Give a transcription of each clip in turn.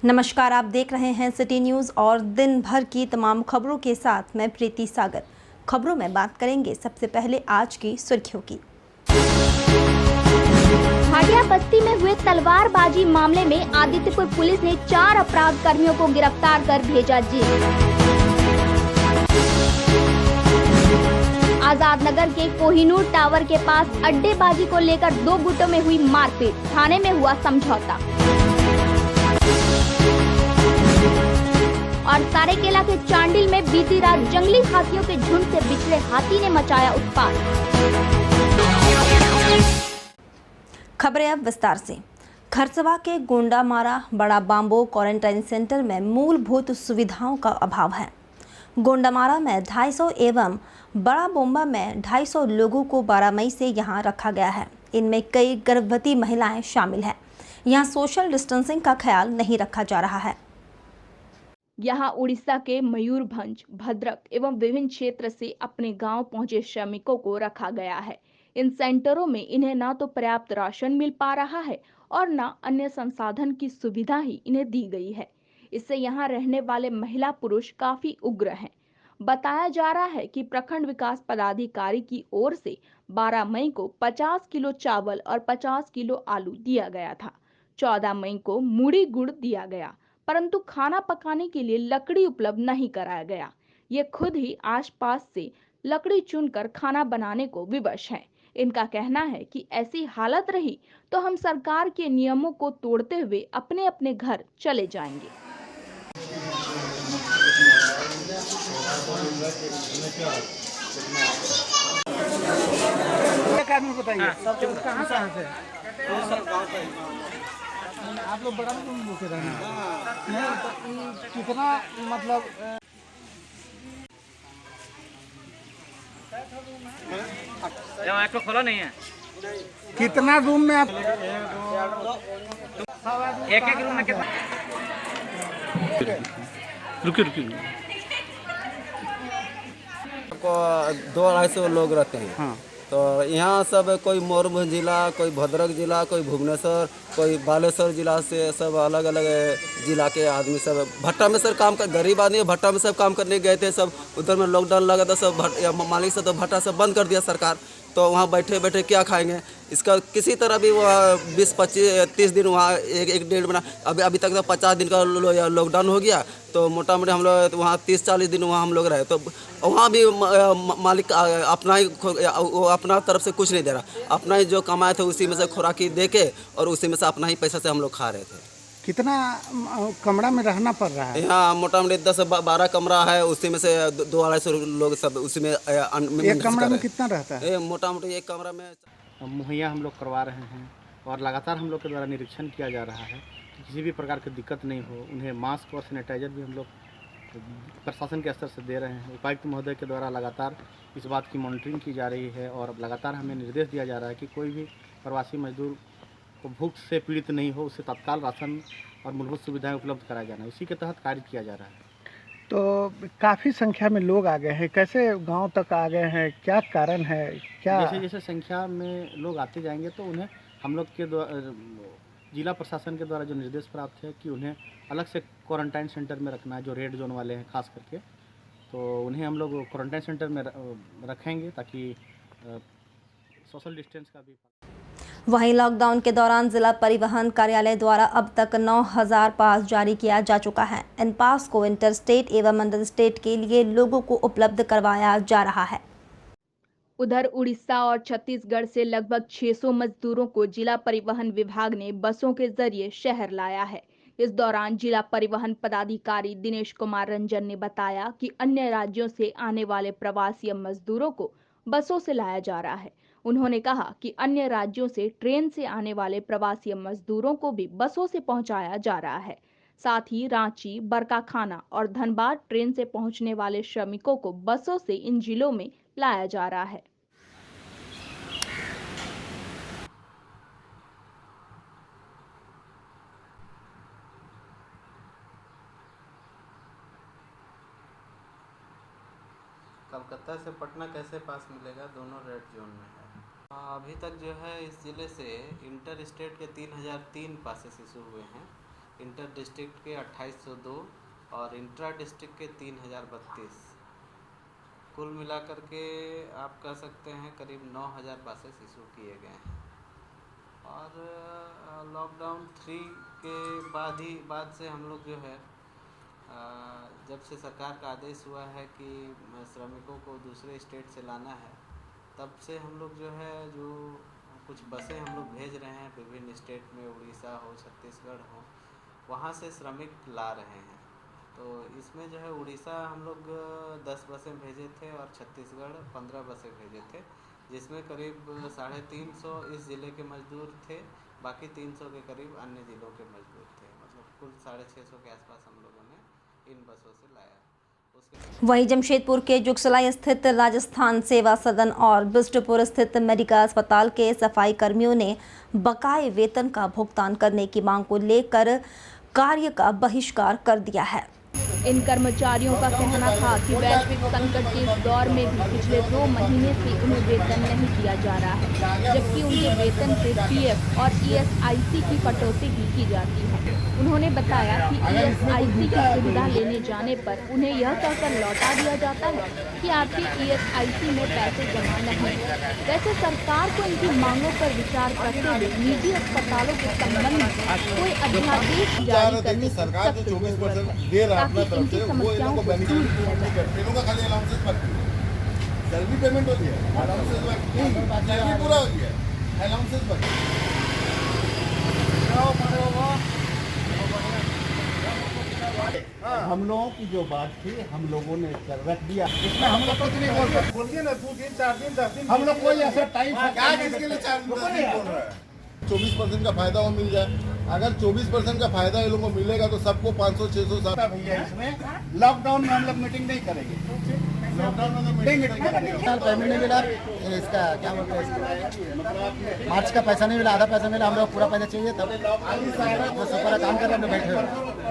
नमस्कार, आप देख रहे हैं सिटी न्यूज़ और दिन भर की तमाम खबरों के साथ मैं प्रीति सागर। खबरों में बात करेंगे सबसे पहले आज की सुर्खियों की। भाटिया बस्ती में हुए तलवारबाजी मामले में आदित्यपुर पुलिस ने 4 अपराध कर्मियों को गिरफ्तार कर भेजा जेल। आजाद नगर के कोहिनूर टावर के पास अड्डेबाजी को लेकर 2 गुटों में हुई मारपीट, थाने में हुआ समझौता। और सारेकेला के चांडिल में बीती रात जंगली हाथियों के झुंड से बिछड़े हाथी ने मचाया उत्पात। खबरें अब विस्तार से। खरसवा के गोंडामारा बड़ा बांबो क्वारंटाइन सेंटर में मूलभूत सुविधाओं का अभाव है। गोंडामारा में 250 एवं बड़ा बोम्बा में 250 लोगों को 12 मई से यहां रखा गया है। इनमें कई गर्भवती महिलाएं शामिल हैं। यहां सोशल डिस्टेंसिंग का ख्याल नहीं रखा जा रहा है। यहाँ उड़ीसा के मयूरभंज, भद्रक एवं विभिन्न क्षेत्र से अपने गांव पहुंचे श्रमिकों को रखा गया है। इन सेंटरों में इन्हें ना तो पर्याप्त राशन मिल पा रहा है और न अन्य संसाधन की सुविधा ही इन्हें दी गई है। इससे यहाँ रहने वाले महिला पुरुष काफी उग्र हैं। बताया जा रहा है कि प्रखंड विकास पदाधिकारी की ओर से 12 मई को 50 किलो चावल और 50 किलो आलू दिया गया था। 14 मई को मूढ़ी गुड़ दिया गया, परंतु खाना पकाने के लिए लकड़ी उपलब्ध नहीं कराया गया। ये खुद ही आसपास से लकड़ी चुनकर खाना बनाने को विवश हैं। इनका कहना है कि ऐसी हालत रही तो हम सरकार के नियमों को तोड़ते हुए अपने अपने घर चले जाएंगे। बताइए कहाँ से आप लोग बड़ा रूम के रहना नहीं तो कितना मतलब आपको खोला नहीं है। कितना रूम में आप एक रूम में कितना? रुकिए को 200-250 लोग रहते हैं। हाँ। तो यहाँ सब कोई मयूरभंज जिला, कोई भद्रक जिला, कोई भुवनेश्वर, कोई बालेश्वर जिला से सब अलग अलग जिला के आदमी सब भट्टा में सर काम कर, गरीब आदमी भट्टा में सब काम करने गए थे। सब उधर में लॉकडाउन लगा था, सब मालिक से तो भट्टा सब बंद कर दिया सरकार। तो वहाँ बैठे बैठे क्या खाएंगे? इसका किसी तरह भी वहाँ 20-25-30 दिन वहाँ एक डेढ़ महीना अभी तक तो 50 दिन का लॉकडाउन हो गया। तो मोटा मोटी हम लोग वहाँ 30-40 दिन वहाँ हम लोग रहे। तो वहाँ भी मालिक अपना ही वो अपना तरफ से कुछ नहीं दे रहा, अपना ही जो कमाए थे उसी में से खुराकी दे के और उसी में से अपना ही पैसा से हम लोग खा रहे थे। कितना कमरा में रहना पड़ रहा है? यहाँ मोटा मोटी 10-12 कमरा है, उसी में से 200-250 लोग सब उसी में एक कमरा में कितना रहता है? मोटा मोटी एक कमरा में मुहैया हम लोग करवा रहे हैं और लगातार हम लोग के द्वारा निरीक्षण किया जा रहा है कि किसी भी प्रकार की दिक्कत नहीं हो। उन्हें मास्क और सैनिटाइजर भी हम लोग प्रशासन के स्तर से दे रहे हैं। उपायुक्त महोदय के द्वारा लगातार इस बात की मॉनिटरिंग की जा रही है और लगातार हमें निर्देश दिया जा रहा है कि कोई भी प्रवासी मजदूर को भूख से पीड़ित नहीं हो, उससे तत्काल राशन और मूलभूत सुविधाएं उपलब्ध कराया जाना है। उसी के तहत कार्य किया जा रहा है। तो काफ़ी संख्या में लोग आ गए हैं, कैसे गांव तक आ गए हैं, क्या कारण है? क्या जैसे जैसे संख्या में लोग आते जाएंगे तो उन्हें हम लोग के जिला प्रशासन के द्वारा जो निर्देश प्राप्त है कि उन्हें अलग से क्वारंटाइन सेंटर में रखना है, जो रेड जोन वाले हैं खास करके। तो उन्हें हम लोग क्वारंटाइन सेंटर में रखेंगे ताकि सोशल डिस्टेंस का भी। वहीं लॉकडाउन के दौरान जिला परिवहन कार्यालय द्वारा अब तक 9000 पास जारी किया जा चुका है। इन पास को इंटर स्टेट एवं अंडर स्टेट के लिए लोगों को उपलब्ध करवाया जा रहा है। उधर उड़ीसा और छत्तीसगढ़ से लगभग 600 मजदूरों को जिला परिवहन विभाग ने बसों के जरिए शहर लाया है। इस दौरान जिला परिवहन पदाधिकारी दिनेश कुमार रंजन ने बताया कि अन्य राज्यों से आने वाले प्रवासी मजदूरों को बसों से लाया जा रहा है। उन्होंने कहा कि अन्य राज्यों से ट्रेन से आने वाले प्रवासी मजदूरों को भी बसों से पहुंचाया जा रहा है। साथ ही रांची, बरकाखाना और धनबाद ट्रेन से पहुंचने वाले श्रमिकों को बसों से इन जिलों में लाया जा रहा है। कलकत्ता से पटना कैसे पास मिलेगा? दोनों रेड जोन में है। अभी तक जो है इस ज़िले से इंटर स्टेट के 3003 पासेस इशू हुए हैं इंटर डिस्ट्रिक्ट के 2802 और इंट्रा डिस्ट्रिक्ट के 3032। कुल मिलाकर के आप कह सकते हैं करीब 9000 पासेस इशू किए गए हैं। और लॉकडाउन 3 के बाद से हम लोग जो है जब से सरकार का आदेश हुआ है कि श्रमिकों को दूसरे स्टेट से लाना है, तब से हम लोग जो है जो कुछ बसें हम लोग भेज रहे हैं विभिन्न स्टेट में, उड़ीसा हो, छत्तीसगढ़ हो, वहाँ से श्रमिक ला रहे हैं। तो इसमें जो है उड़ीसा हम लोग 10 बसें भेजे थे और छत्तीसगढ़ 15 बसें भेजे थे, जिसमें करीब 350 इस ज़िले के मजदूर थे, बाकी 300 के करीब अन्य ज़िलों के मजदूर थे। मतलब कुल 650 के आसपास हम लोगों ने इन बसों से लाया। वहीं जमशेदपुर के जुगसलाई स्थित राजस्थान सेवा सदन और बिष्टपुर स्थित मेडिका अस्पताल के सफाई कर्मियों ने बकाये वेतन का भुगतान करने की मांग को लेकर कार्य का बहिष्कार कर दिया है। इन कर्मचारियों का कहना था कि वैश्विक संकट के इस दौर में भी पिछले 2 महीने से उन्हें वेतन नहीं दिया जा रहा है, जबकि उनके वेतन से पीएफ और ईएसआईसी की कटौती भी की जाती है। उन्होंने बताया कि ईएसआईसी की सुविधा लेने जाने पर उन्हें यह कहकर लौटा दिया जाता है कि आपके ईएसआईसी में पैसे जमा नहीं। वैसे सरकार को इनकी मांगों पर विचार करते हुए निजी अस्पतालों के संबंध में कोई अध्यादेश जारी करने की सख्त जरूरत है, ताकि इनकी समस्याओं को दूर किया जाए। सैलरी पेमेंट होती है, सैलरी पूरा होती है, अलाउंसेस बाकी। हम लोगों की जो बात थी हम लोगों ने रख दिया, इसमें हम लोग कुछ नहीं बोल सकते। बोलिए ना 2 दिन 4 दिन 10 दिन, हम लोग कोई ऐसा टाइम क्या जिसके लिए 4 दिन 10 दिन बोल रहा है। 24% का फायदा वो मिल जाए, अगर 24% का फायदा ये लोगों को मिलेगा तो सबको 500 600 भैया इसमें लॉकडाउन में हम लोग मीटिंग नहीं करेंगे। लॉकडाउन में मीटिंग पेमेंट नहीं मिला, इसका क्या बोलते हैं, मार्च का पैसा नहीं मिला, आधा पैसा मिला, हम लोग पूरा पैसा चाहिए। तब सुपर काम कर रहे बैठे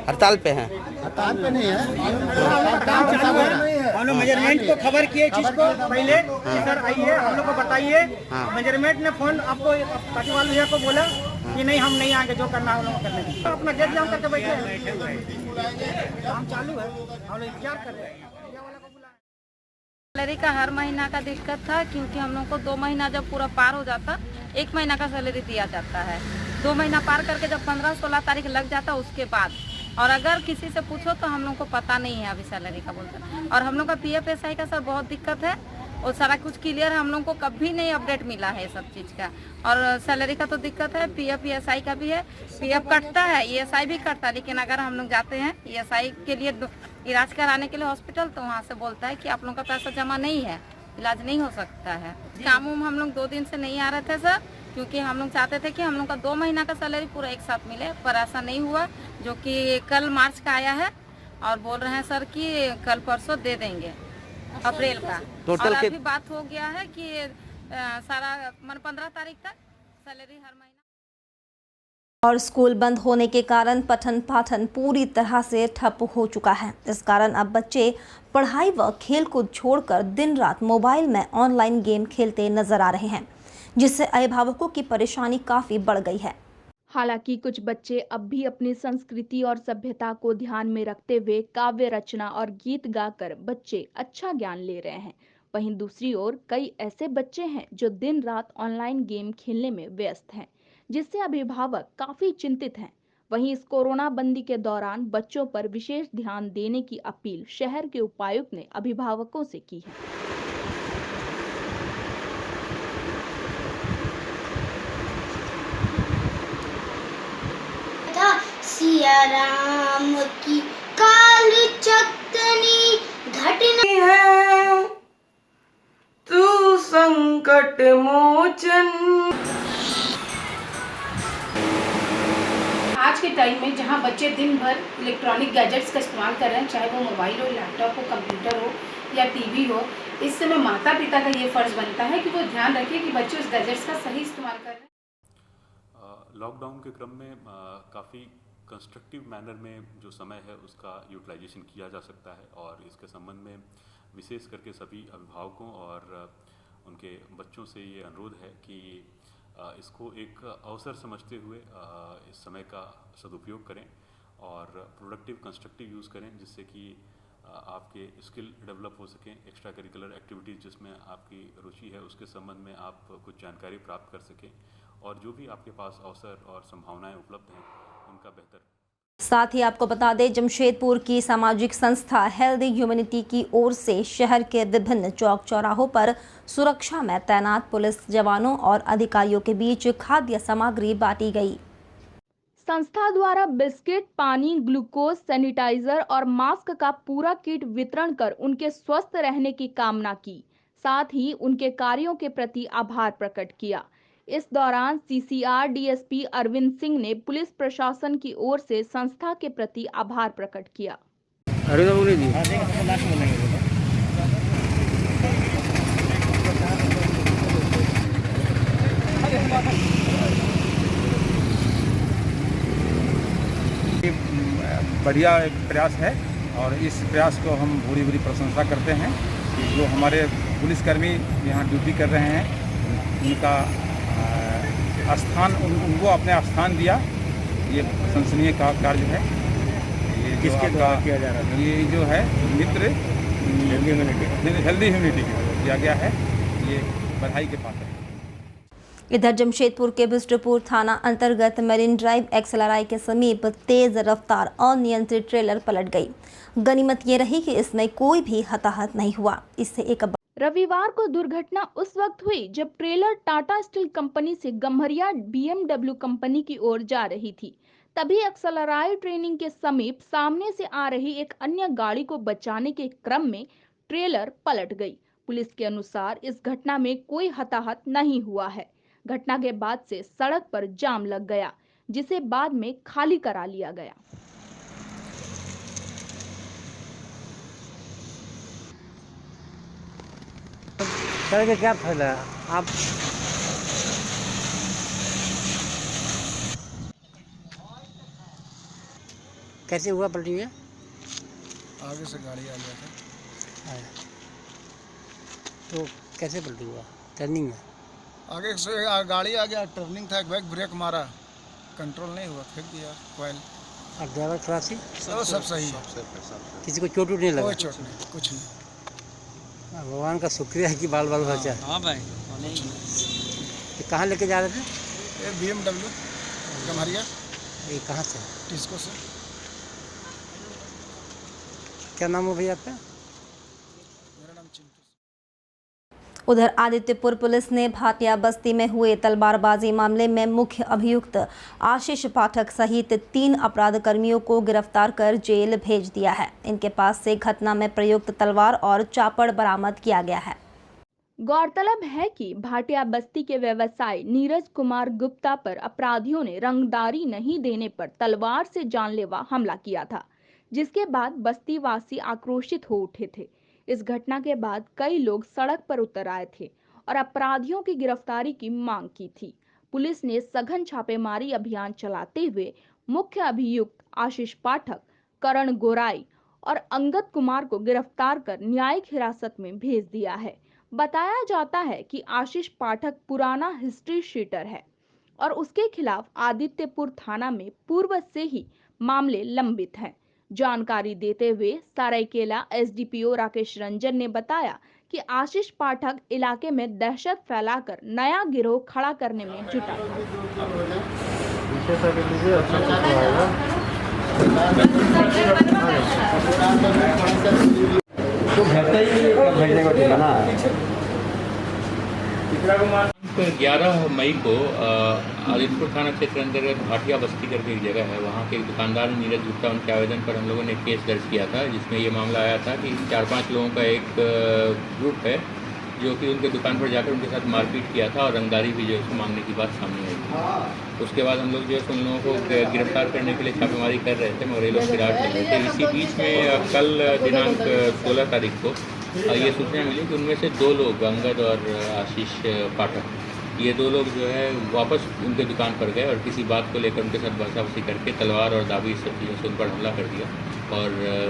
हड़ताल पे हैं। हड़ताल पे नहीं है, हम लोग मेजरमेंट को खबर किए चीज को पहले कि सर आइए हम लोग को बताइए। मेजरमेंट ने फोन आपको पाटीवाल भैया को बोला कि नहीं हम नहीं आएंगे, जो करना है हम लोग करने, अपना गेट जाम करके बैठे, काम चालू है, हम लोग इंतजार कर रहे हैं। सैलरी का हर महीना का दिक्कत था, क्योंकि हम लोग को 2 महीना जब पूरा पार हो जाता 1 महीना का सैलरी दिया जाता है। 2 महीना पार करके जब 15-16 तारीख लग जाता उसके बाद, और अगर किसी से पूछो तो हम लोग को पता नहीं है अभी सैलरी का बोलते। और हम लोग का पीएफ एसआई का सर बहुत दिक्कत है, और सारा कुछ क्लियर है, हम लोग को कभी नहीं अपडेट मिला है सब चीज़ का। और सैलरी का तो दिक्कत है, पीएफ ईएसआई का भी है, पीएफ कटता है, ईएसआई भी कटता है, लेकिन अगर हम लोग जाते हैं ईएसआई के लिए इलाज कराने के लिए हॉस्पिटल, तो वहाँ से बोलता है कि आप लोगों का पैसा जमा नहीं है, इलाज नहीं हो सकता है। काम उम हम लोग 2 दिन से नहीं आ रहे थे सर, क्योंकि हम लोग चाहते थे कि हम लोग का 2 महीना का सैलरी पूरा एक साथ मिले, पर ऐसा नहीं हुआ, जो कि कल मार्च का आया है और बोल रहे हैं सर कि कल परसों दे देंगे अप्रैल का। टोटल और अभी बात हो गया है कि सारा 15 तारीख तक सैलरी हर महीना। और स्कूल बंद होने के कारण पठन पाठन पूरी तरह से ठप हो चुका है। इस कारण अब बच्चे पढ़ाई व खेल को छोड़कर दिन रात मोबाइल में ऑनलाइन गेम खेलते नजर आ रहे हैं, जिससे अभिभावकों की परेशानी काफी बढ़ गई है। हालांकि कुछ बच्चे अब भी अपनी संस्कृति और सभ्यता को ध्यान में रखते हुए काव्य रचना और गीत गाकर बच्चे अच्छा ज्ञान ले रहे हैं। वहीं दूसरी ओर कई ऐसे बच्चे हैं जो दिन रात ऑनलाइन गेम खेलने में व्यस्त हैं, जिससे अभिभावक काफी चिंतित हैं। वहीं इस कोरोना बंदी के दौरान बच्चों पर विशेष ध्यान देने की अपील शहर के उपायुक्त ने अभिभावकों से की है। सिया राम की काल चक्तनी घटना है, तू संकट मोचन। आज के टाइम में जहां बच्चे दिन भर इलेक्ट्रॉनिक गैजेट्स का इस्तेमाल कर रहे हैं, चाहे वो मोबाइल हो, लैपटॉप हो, कंप्यूटर हो या टीवी हो, इस समय माता पिता का ये फर्ज बनता है कि वो ध्यान रखें कि बच्चे उस गैजेट्स का सही इस्तेमाल कर रहे हैं। लॉकडाउन के क्रम में काफ़ी कंस्ट्रक्टिव मैनर में जो समय है उसका यूटिलाइजेशन किया जा सकता है, और इसके संबंध में विशेष करके सभी अभिभावकों और उनके बच्चों से ये अनुरोध है कि इसको एक अवसर समझते हुए इस समय का सदुपयोग करें और प्रोडक्टिव कंस्ट्रक्टिव यूज़ करें, जिससे कि आपके स्किल डेवलप हो सकें। एक्स्ट्रा करिकुलर एक्टिविटीज़ जिसमें आपकी रुचि है उसके संबंध में आप कुछ जानकारी प्राप्त कर सकें, और जो भी आपके पास अवसर और संभावनाएं उपलब्ध हैं उनका बेहतर। साथ ही आपको बता दें, जमशेदपुर की सामाजिक संस्था हेल्दी ह्यूमैनिटी की ओर से शहर के विभिन्न चौक चौराहों पर सुरक्षा में तैनात पुलिस जवानों और अधिकारियों के बीच खाद्य सामग्री बांटी गई। संस्था द्वारा बिस्किट, पानी, ग्लूकोज, सैनिटाइजर और मास्क का पूरा किट वितरण कर उनके स्वस्थ रहने की कामना की, साथ ही उनके कार्यों के प्रति आभार प्रकट किया। इस दौरान सीसीआर डीएसपी अरविंद सिंह ने पुलिस प्रशासन की ओर से संस्था के प्रति आभार प्रकट किया। बढ़िया एक प्रयास है और इस प्रयास को हम पूरी पूरी प्रशंसा करते हैं। जो हमारे पुलिसकर्मी यहाँ ड्यूटी कर रहे हैं उनका स्थान उनको अपने स्थान दिया, ये प्रशंसनीय कार्य है। ये किसके द्वारा किया जा रहा है? ये जो है मित्र हेल्दी ह्यूमैनिटी किया गया है, ये बधाई के पात्र है। इधर जमशेदपुर के बिष्टपुर थाना अंतर्गत मरीन ड्राइव एक्सएलआरआई के समीप तेज रफ्तार अनियंत्रित ट्रेलर पलट गई। गनीमत ये रही कि इसमें कोई भी हताहत नहीं हुआ। इससे एक रविवार को दुर्घटना उस वक्त हुई जब ट्रेलर टाटा स्टील कंपनी से गम्हरिया BMW कंपनी की ओर जा रही थी। तभी एक्सएलआरआई ट्रेनिंग के समीप सामने से आ रही एक अन्य गाड़ी को बचाने के क्रम में ट्रेलर पलट गई। पुलिस के अनुसार इस घटना में कोई हताहत नहीं हुआ है। घटना के बाद से सड़क पर जाम लग गया, जिसे बाद में खाली करा लिया गया। सर क्या फायदा आप कैसे हुआ पलटी में? आगे से गाड़ी आ गया था। तो कैसे पलटी हुआ? टर्निंग में आगे से गाड़ी आ गया, टर्निंग था, बैक ब्रेक मारा, कंट्रोल नहीं हुआ, फेंक दिया कॉइल। और ड्राइवर खलासी? सब सही। किसी को चोट नहीं लगा? कोई चोट नहीं, कुछ नहीं। भगवान का शुक्रिया है कि बाल बाल बचा। हाँ भाई। तो कहाँ लेके जा रहे थे? ये BMW गम्हरिया। ये कहाँ से? टिस्को से। क्या नाम है भैया आपका? मेरा नाम चिंटू। उधर आदित्यपुर पुलिस ने भाटिया बस्ती में हुए तलवारबाजी मामले में मुख्य अभियुक्त आशीष पाठक सहित 3 अपराध कर्मियों को गिरफ्तार कर जेल भेज दिया है। इनके पास से घटना में प्रयुक्त तलवार और चापड़ बरामद किया गया है। गौरतलब है कि भाटिया बस्ती के व्यवसायी नीरज कुमार गुप्ता पर अपराधियों ने रंगदारी नहीं देने पर तलवार से जानलेवा हमला किया था, जिसके बाद बस्ती वासी आक्रोशित हो उठे थे। इस घटना के बाद कई लोग सड़क पर उतर आए थे और अपराधियों की गिरफ्तारी की मांग की थी। पुलिस ने सघन छापेमारी अभियान चलाते हुए मुख्य अभियुक्त आशीष पाठक, करण गोराई और अंगद कुमार को गिरफ्तार कर न्यायिक हिरासत में भेज दिया है। बताया जाता है कि आशीष पाठक पुराना हिस्ट्री शीटर है और उसके खिलाफ आदित्यपुर थाना में पूर्व से ही मामले लंबित हैं। जानकारी देते हुए सरायकेला एसडीपीओ राकेश रंजन ने बताया कि आशीष पाठक इलाके में दहशत फैलाकर नया गिरोह खड़ा करने में जुटा था। तो भेजता ही भेजने को ठीक है ना। 11 मई को आदित्यपुर थाना क्षेत्र अंतर्गत भाटिया बस्ती करके एक जगह है, वहाँ के एक दुकानदार नीरज गुप्ता, उनके आवेदन पर हम लोगों ने केस दर्ज किया था, जिसमें ये मामला आया था कि 4-5 लोगों का एक ग्रुप है जो कि उनके दुकान पर जाकर उनके साथ मारपीट किया था और रंगदारी भी जो है उसको मांगने की बात सामने आई थी। उसके बाद हम लोग जो है उन लोगों को गिरफ्तार करने के लिए छापेमारी कर रहे थे, मगर ये लोग फिरार चल रहे थे। इसी बीच में कल दिनांक 16 तारीख को ये सूचना मिली कि उनमें से 2 लोग, अंगद और आशीष पाठक, ये 2 लोग जो है वापस उनके दुकान पर गए और किसी बात को लेकर उनके साथ बसाबसी करके तलवार और दाबी सब चीज़ों से उन पर हमला कर दिया और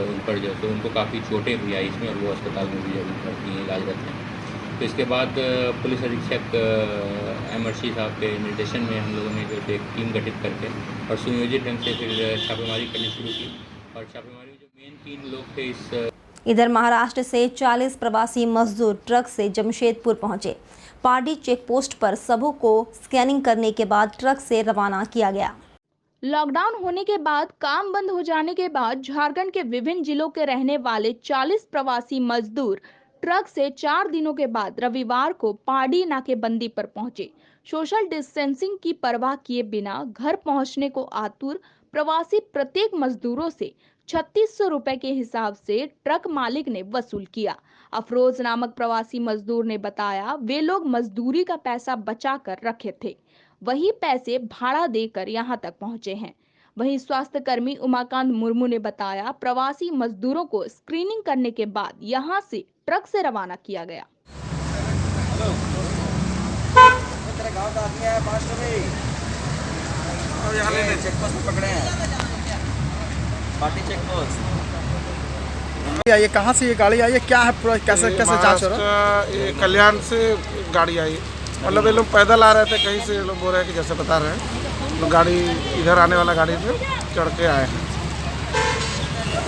उन पर जो है उनको काफ़ी चोटें भी आई इसमें और वो अस्पताल में भी अभी भर्ती हैं, इलाजरत हैं। तो इसके बाद पुलिस अधीक्षक एमआरसी साहब के निर्देशन में हम लोगों ने जो एक टीम गठित करके और सुनियोजित ढंग से फिर छापेमारी करनी शुरू की। और छापेमारी में जो मेन 3 लोग थे इस इधर महाराष्ट्र से 40 प्रवासी मजदूर ट्रक से जमशेदपुर पहुंचे। पार्डी चेक पोस्ट पर सबों को स्कैनिंग करने के बाद ट्रक से रवाना किया गया। लॉकडाउन होने के बाद काम बंद हो जाने के बाद झारखंड के विभिन्न जिलों के रहने वाले 40 प्रवासी मजदूर ट्रक से 4 दिनों के बाद रविवार को पार्डी नाकेबंदी पर पहुंचे। सोशल डिस्टेंसिंग की परवाह किए बिना घर पहुंचने को आतुर प्रवासी प्रत्येक मजदूरों से 3600 रुपए के हिसाब से ट्रक मालिक ने वसूल किया। अफरोज नामक प्रवासी मजदूर ने बताया वे लोग मजदूरी का पैसा बचा कर रखे थे, वही पैसे भाड़ा देकर यहां तक पहुंचे हैं। वहीं स्वास्थ्य कर्मी उमाकांत मुर्मू ने बताया प्रवासी मजदूरों को स्क्रीनिंग करने के बाद यहां से ट्रक से रवाना किया गया। ये कहाँ से ये गाड़ी आई है, क्या है, कैसे जांच हो रहा है? ये कल्याण से गाड़ी आई, मतलब ये लोग पैदल आ रहे थे कहीं से, ये लोग बोल रहे हैं कि जैसे बता रहे हैं तो गाड़ी इधर आने वाला गाड़ी से चढ़ के आए हैं।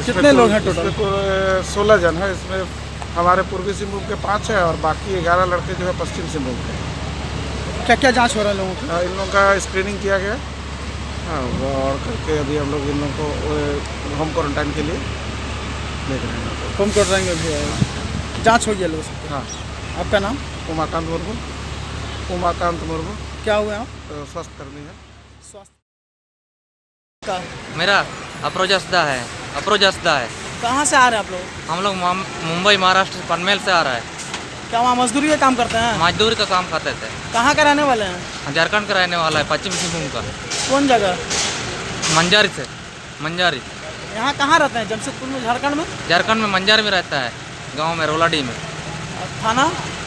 कितने लोग हैं टोटल? 16 जन है। इसमें हमारे पूर्वी सिंहभूम के 5 है और बाकी 11 लड़के जो है पश्चिम सिंहभूम के। क्या क्या जांच हो रहा है लोगों की? इन लोगों का स्क्रीनिंग किया गया और करके अभी हम लोग इन लोगों को होम क्वारंटाइन के लिए देख रहे हैं। होम क्वारंटाइन में भी जाँच हो गया लोगों से? हाँ। आपका नाम? उमाकांत मुर्मू। उमाकांत मुर्मू। क्या हुआ आप? स्वास्थ्य कर्मी है। मेरा अप्रोजसदा है। कहाँ से आ रहे हैं आप लोग? हम लोग मुंबई महाराष्ट्र पनवेल से आ रहा है। क्या वहाँ मजदूरी का काम करते हैं? मजदूरी का काम करते थे। कहाँ का रहने वाले हैं? झारखंड का रहने वाला है, पश्चिम सिंहभूम का। कौन जगह? मंजारी। यहाँ कहाँ रहते हैं? जमशेदपुर में, झारखंड में? झारखंड में मंजारी में रहता है, गांव में रोलाडी में।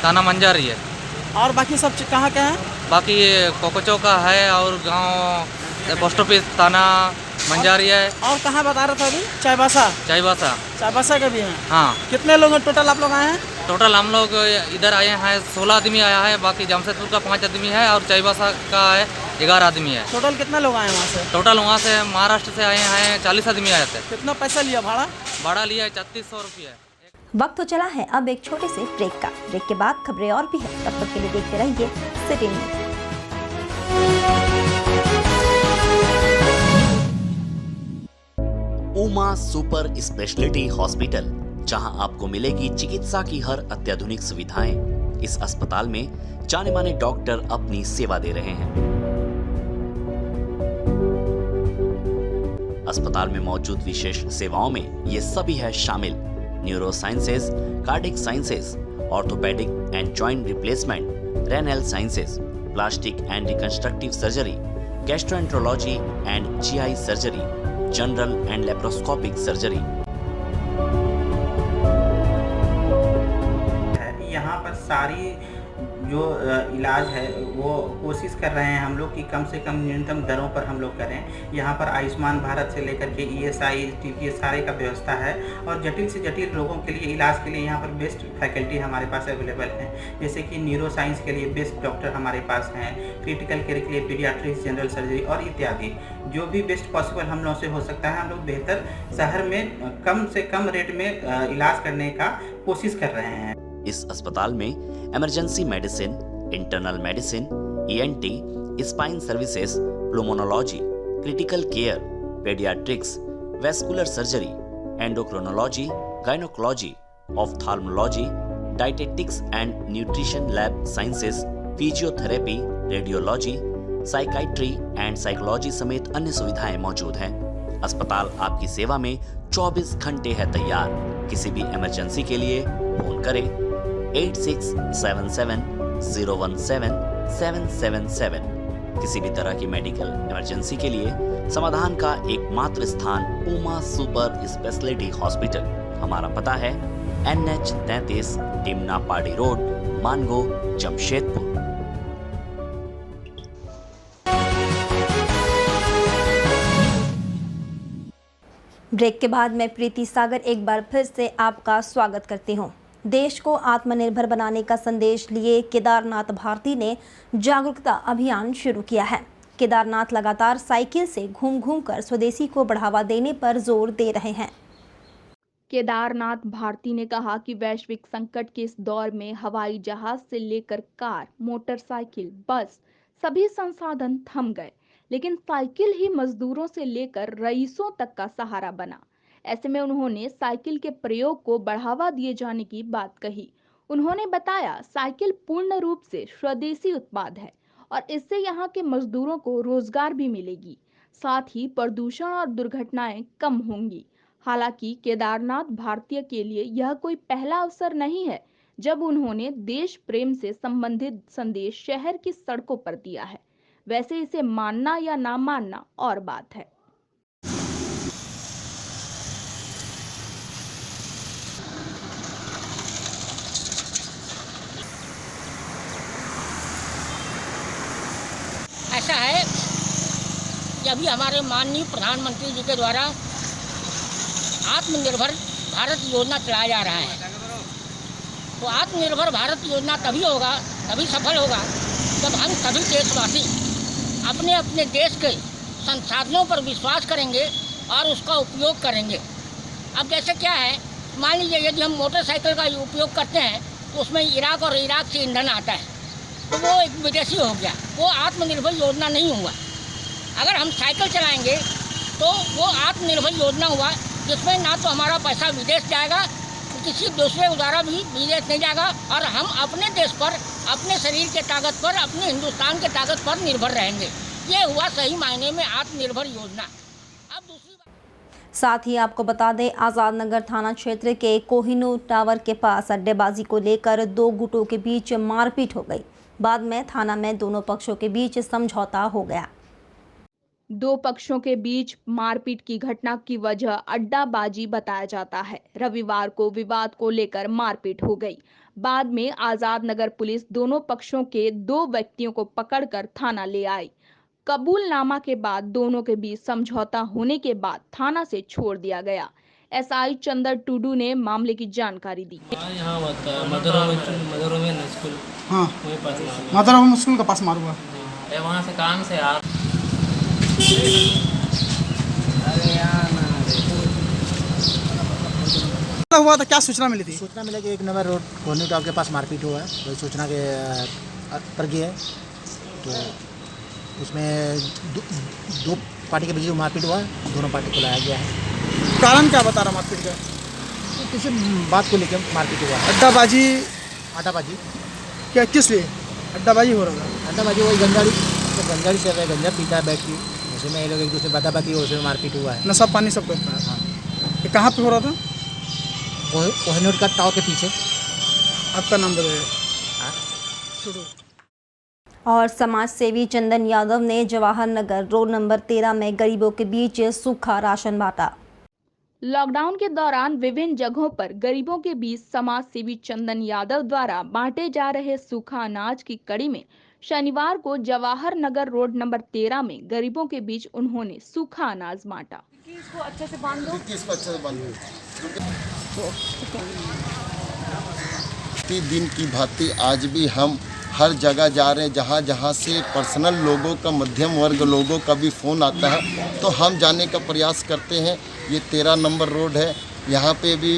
थाना मंजारी है। और बाकी सब कहाँ के हैं? बाकी कोकोचो का है और गांव पोस्ट ऑफिस थाना मंजारी है। और कहाँ बता रहे थे अभी? चाईबासा के भी हैं। हाँ। कितने लोग टोटल आप लोग आए हैं? टोटल हम लोग इधर आए हैं 16 आदमी आया है, बाकी जमशेदपुर का 5 आदमी है और चाईबासा का है 11 आदमी है। टोटल कितने लोग आए वहाँ से? टोटल वहाँ से महाराष्ट्र से आए हैं 40 आदमी आए थे। कितना पैसा लिया भाड़ा? भाड़ा लिया है 3600 रुपये। वक्त तो चला है अब एक छोटे से ब्रेक का। ब्रेक के बाद खबरें और भी है, तब तक के लिए देखते रहिए city news. Uma super speciality hospital, जहां आपको मिलेगी चिकित्सा की हर अत्याधुनिक सुविधाएं। इस अस्पताल में जाने माने डॉक्टर अपनी सेवा दे रहे हैं। अस्पताल में मौजूद विशेष सेवाओं में ये सभी है शामिल: neuro sciences, cardiac sciences, orthopaedic and joint replacement, renal sciences, plastic and reconstructive surgery, gastroenterology and GI surgery, general and laparoscopic surgery. यहाँ पर सारी जो इलाज है वो कोशिश कर रहे हैं हम लोग कि कम से कम न्यूनतम दरों पर हम लोग करें। यहाँ पर आयुष्मान भारत से लेकर के ESI, TPS सारे का व्यवस्था है और जटिल से जटिल रोगों के लिए इलाज के लिए यहाँ पर बेस्ट फैकल्टी हमारे पास अवेलेबल है। जैसे कि न्यूरो साइंस के लिए बेस्ट डॉक्टर हमारे पास हैं, क्रिटिकल केयर के लिए पीडियाट्रिक्स, जनरल सर्जरी और इत्यादि। जो भी बेस्ट पॉसिबल हम लोग से हो सकता है, हम लोग बेहतर शहर में कम से कम रेट में इलाज करने का कोशिश कर रहे हैं। इस अस्पताल में emergency medicine, internal medicine, ENT, spine services, pulmonology, critical care, paediatrics, vascular surgery, endocrinology, gynaecology, ophthalmology, dietetics and nutrition lab sciences, physiotherapy, radiology, psychiatry and psychology समेत अन्य सुविधाएं मौजूद हैं। अस्पताल आपकी सेवा में 24 घंटे है तैयार। किसी भी इमरजेंसी के लिए फोन करें 8677017777। किसी भी तरह की मेडिकल इमरजेंसी के लिए समाधान का एकमात्र स्थान उमा सुपर स्पेशलिटी हॉस्पिटल। हमारा पता है NH 33, टिमना पाड़ी रोड, मानगो, जमशेदपुर। ब्रेक के बाद मैं प्रीति सागर एक बार फिर से आपका स्वागत करती हूं। देश को आत्मनिर्भर बनाने का संदेश लिए केदारनाथ भारती ने जागरूकता अभियान शुरू किया है। केदारनाथ लगातार साइकिल से घूम घूम कर स्वदेशी को बढ़ावा देने पर जोर दे रहे हैं। केदारनाथ भारती ने कहा कि वैश्विक संकट के इस दौर में हवाई जहाज से लेकर कार, मोटरसाइकिल, बस सभी संसाधन थम गए, लेकिन साइकिल ही मजदूरों से लेकर रईसों तक का सहारा बना। ऐसे में उन्होंने साइकिल के प्रयोग को बढ़ावा दिए जाने की बात कही। उन्होंने बताया, साइकिल पूर्ण रूप से स्वदेशी उत्पाद है और इससे यहाँ के मजदूरों को रोजगार भी मिलेगी, साथ ही प्रदूषण और दुर्घटनाएं कम होंगी। हालांकि केदारनाथ भारतीय के लिए यह कोई पहला अवसर नहीं है जब उन्होंने देश प्रेम से संबंधित संदेश शहर की सड़कों पर दिया है। वैसे इसे मानना या ना मानना और बात है। ऐसा है कि अभी हमारे माननीय प्रधानमंत्री जी के द्वारा आत्मनिर्भर भारत योजना चलाया जा रहा है। तो आत्मनिर्भर भारत योजना तभी होगा, तभी सफल होगा जब हम सभी देशवासी अपने अपने देश के संसाधनों पर विश्वास करेंगे और उसका उपयोग करेंगे। अब जैसे क्या है, मान लीजिए यदि हम मोटरसाइकिल का उपयोग करते हैं तो उसमें इराक से ईंधन आता है, तो वो एक विदेशी हो गया, वो आत्मनिर्भर योजना नहीं हुआ। अगर हम साइकिल चलाएंगे तो वो आत्मनिर्भर योजना हुआ, जिसमें ना तो हमारा पैसा विदेश जाएगा, किसी दूसरे द्वारा भी विदेश नहीं जाएगा और हम अपने देश पर, अपने शरीर के ताकत पर, अपने हिंदुस्तान के ताकत पर निर्भर रहेंगे। ये हुआ सही मायने में आत्मनिर्भर योजना। अब दूसरी बात, साथ ही आपको बता दें, आजाद नगर थाना क्षेत्र के कोहिनूर टावर के पास अड्डेबाजी को लेकर दो गुटों के बीच मारपीट हो गई। बाद में थाना में दोनों पक्षों के बीच समझौता हो गया। दो पक्षों के बीच मारपीट की घटना की वजह अड्डाबाजी बताया जाता है। रविवार को विवाद को लेकर मारपीट हो गई। बाद में आजाद नगर पुलिस दोनों पक्षों के दो व्यक्तियों को पकड़कर थाना ले आई। कबूलनामा के बाद दोनों के बीच समझौता होने के बाद थाना से छोड़ दिया गया। एसआई चंदर टुडू ने मामले की जानकारी दी। यहाँ मदरमेन स्कूल, हाँ, मदरमेन स्कूल के पास मारूंगा। वहाँ से काम से यार हुआ था, क्या सूचना मिली थी? सूचना मिली कि एक नंबर रोड कोहनी टावर के पास मारपीट हुआ है। वही सूचना के पर गई है, तो उसमें दो पार्टी के बीच में मारपीट हुआ है। दोनों पार्टी को लाया गया है। कारण क्या बता रहा मारपीट का? तो किसी बात को लेकर मारपीट हुआ है। अड्डाबाजी क्या, किस लिए अड्डाबाजी हो रहा था? अड्डाबाजी वही गंजाड़ी से रहे, गंजा पीता है बैठ के, उसी में ये लोग एक दूसरे बाताबाती उसी में मारपीट हुआ है। नशा पानी सब करता है। ये कहाँ पे हो रहा था? कोहिनूर का टावर के पीछे। आपका नाम बताइए। और समाज सेवी चंदन यादव ने जवाहर नगर रोड नंबर 13 में गरीबों के बीच सूखा राशन बांटा। लॉकडाउन के दौरान विभिन्न जगहों पर गरीबों के बीच समाज सेवी चंदन यादव द्वारा बांटे जा रहे सूखा अनाज की कड़ी में शनिवार को जवाहर नगर रोड नंबर 13 में गरीबों के बीच उन्होंने सूखा अनाज बांटा। इसको अच्छे से बांध दो। दिन की भांति आज भी हम हर जगह जा रहे हैं, जहाँ जहाँ से पर्सनल लोगों का, मध्यम वर्ग लोगों का भी फ़ोन आता है, तो हम जाने का प्रयास करते हैं। ये 13 नंबर रोड है, यहाँ पे भी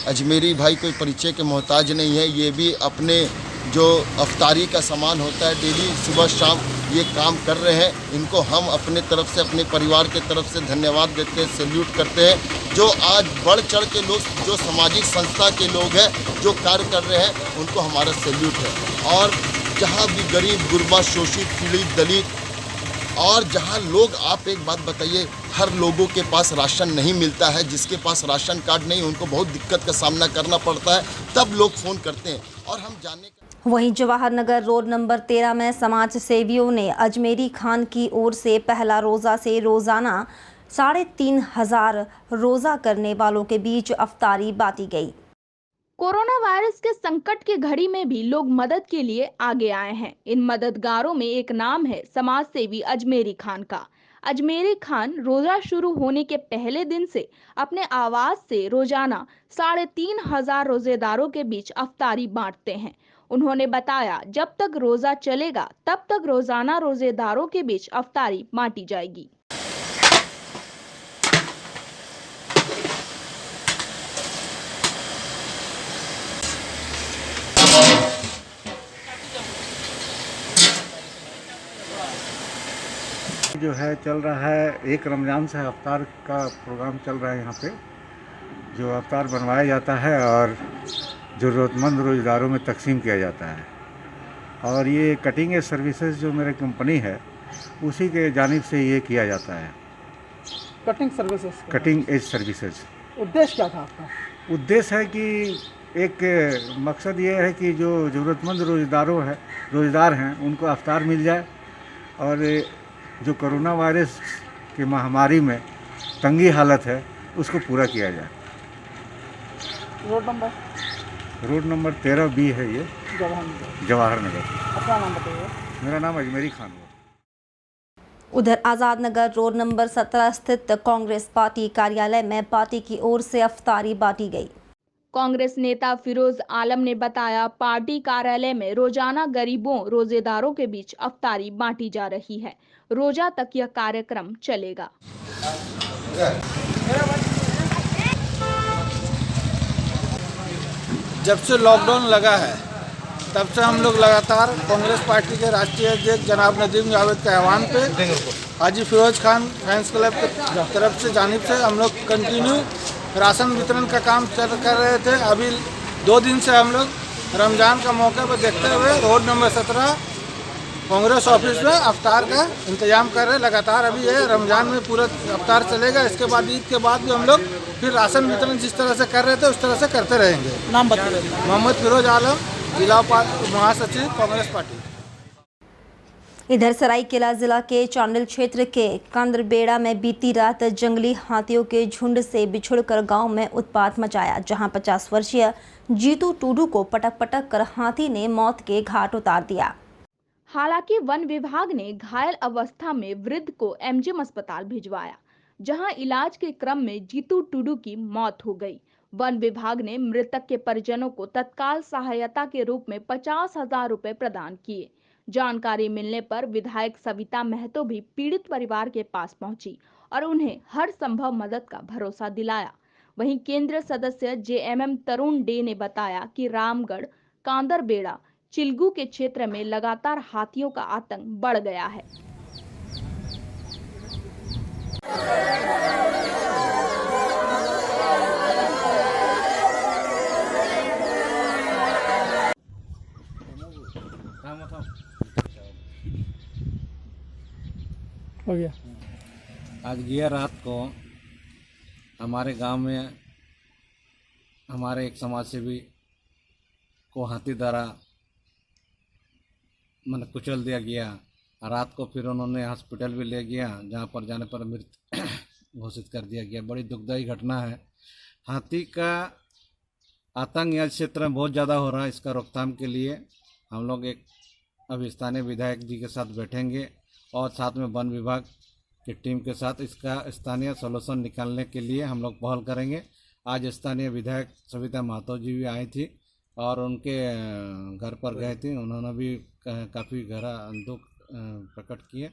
अजमेरी भाई कोई परिचय के मोहताज नहीं है। ये भी अपने जो अफ्तारी का सामान होता है, डेली सुबह शाम ये काम कर रहे हैं। इनको हम अपने तरफ से, अपने परिवार के तरफ से धन्यवाद देते हैं, सैल्यूट करते हैं। जो आज बढ़ चढ़ के लोग, जो सामाजिक संस्था के लोग हैं, जो कार्य कर रहे हैं, उनको हमारा सैल्यूट है। और जहाँ भी गरीब, गुरबा, शोषित, पीड़ित, दलित, और जहाँ लोग, आप एक बात बताइए, हर लोगों के पास राशन नहीं मिलता है। जिसके पास राशन कार्ड नहीं, उनको बहुत दिक्कत का सामना करना पड़ता है, तब लोग फ़ोन करते हैं। और हम जाने वहीं जवाहर नगर रोड नंबर 13 में समाज सेवियों ने अजमेरी खान की ओर से पहला रोज़ा से रोज़ाना 3,500 रोज़ा करने वालों के बीच अफ्तारी बांटी गई। कोरोना वायरस के संकट की घड़ी में भी लोग मदद के लिए आगे आए हैं। इन मददगारों में एक नाम है समाज सेवी अजमेरी खान का। अजमेरी खान रोजा शुरू होने के पहले दिन से अपने आवास से रोजाना 3,500 रोजेदारों के बीच अफ्तारी बांटते हैं। उन्होंने बताया, जब तक रोजा चलेगा तब तक रोजाना रोजेदारों के बीच अफ्तारी बांटी जाएगी। जो है चल रहा है, एक रमज़ान से अफ्तार का प्रोग्राम चल रहा है यहाँ पे, जो अफ्तार बनवाया जाता है और ज़रूरतमंद रोज़गारों में तकसीम किया जाता है। और ये कटिंग एज सर्विसेज जो मेरी कंपनी है उसी के जानिब से ये किया जाता है। Cutting services, cutting edge services. उद्देश्य क्या था आपका? उद्देश्य है कि एक मकसद ये है कि जो ज़रूरतमंद रोज़गार हैं उनको अफ्तार मिल जाए और जो कोरोना वायरस की महामारी में तंगी हालत है उसको पूरा किया जाए। रोड नंबर 13B है ये, जवाहर नगर। अपना नाम बताइए। मेरा नाम अजमेरी खान है। उधर आज़ाद नगर रोड नंबर 17 स्थित कांग्रेस पार्टी कार्यालय में पार्टी की ओर से अफ्तारी बांटी गई। कांग्रेस नेता फिरोज आलम ने बताया, पार्टी कार्यालय में रोजाना गरीबों रोजेदारों के बीच अफ्तारी बांटी जा रही है। रोजा तक यह कार्यक्रम चलेगा। जब से लॉकडाउन लगा है तब से हम लोग लगातार कांग्रेस पार्टी के राष्ट्रीय अध्यक्ष जनाब नदीम जावेद के आह्वान पे हाजी फिरोज खान फैंस क्लब की तरफ से जानिब से हम लोग कंटिन्यू राशन वितरण का काम कर रहे थे। अभी 2 दिन से हम लोग रमज़ान का मौका पर देखते हुए रोड नंबर 17 कांग्रेस ऑफिस में अफ्तार का इंतजाम कर रहे हैं। लगातार अभी ये रमज़ान में पूरा अफ्तार चलेगा। इसके बाद ईद के बाद भी हम लोग फिर राशन वितरण जिस तरह से कर रहे थे उस तरह से करते रहेंगे। नाम बताइए। मोहम्मद फिरोज आलम, जिला महासचिव कांग्रेस पार्टी। इधर सरायकेला जिला के चांडिल क्षेत्र के कंदरबेड़ा में बीती रात जंगली हाथियों के झुंड से बिछुड़कर गांव में उत्पात मचाया, जहां 50 वर्षीय जीतू टूडू को पटक पटक कर हाथी ने मौत के घाट उतार दिया। हालांकि वन विभाग ने घायल अवस्था में वृद्ध को एमजीएम अस्पताल भिजवाया, जहां इलाज के क्रम में जीतू टूडू की मौत हो गई। वन विभाग ने मृतक के परिजनों को तत्काल सहायता के रूप में 50,000 रुपए प्रदान किए। जानकारी मिलने पर विधायक सविता महतो भी पीड़ित परिवार के पास पहुंची और उन्हें हर संभव मदद का भरोसा दिलाया। वहीं केंद्रीय सदस्य जेएमएम तरुण डे ने बताया कि रामगढ़, कांदरबेड़ा, चिलगू के क्षेत्र में लगातार हाथियों का आतंक बढ़ गया है। हो गया। आज गया रात को हमारे गांव में हमारे एक समाज सेवी को हाथी द्वारा कुचल दिया गया। रात को फिर उन्होंने हॉस्पिटल भी ले गया, जहां पर जाने पर मृत घोषित कर दिया गया। बड़ी दुखदायी घटना है। हाथी का आतंक यह क्षेत्र में बहुत ज़्यादा हो रहा है। इसका रोकथाम के लिए हम लोग एक अभी स्थानीय विधायक जी के साथ बैठेंगे और साथ में वन विभाग की टीम के साथ इसका स्थानीय सॉल्यूशन निकालने के लिए हम लोग पहल करेंगे। आज स्थानीय विधायक सविता महतो जी भी आई थी और उनके घर पर गए थे। उन्होंने भी काफ़ी गहरा दुख प्रकट किए।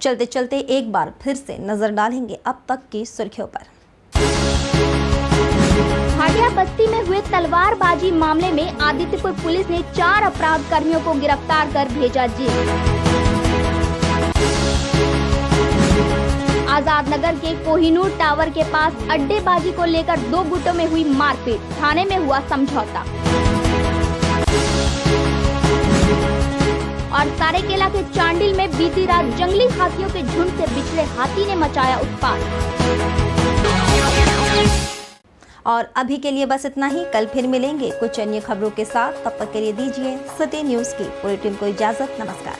चलते चलते एक बार फिर से नजर डालेंगे अब तक की सुर्खियों पर। भाटिया बस्ती में हुए तलवारबाजी मामले में आदित्यपुर पुलिस ने 4 अपराध कर्मियों को गिरफ्तार कर भेजा जेल। आजाद नगर के कोहिनूर टावर के पास अड्डेबाजी को लेकर 2 गुटों में हुई मारपीट, थाने में हुआ समझौता। और सारेकेला के चांडिल में बीती रात जंगली हाथियों के झुंड से बिछड़े हाथी ने मचाया उत्पात। और अभी के लिए बस इतना ही। कल फिर मिलेंगे कुछ अन्य खबरों के साथ। तब तक के लिए दीजिए सिटी न्यूज़ की पूरी टीम को इजाजत। नमस्कार।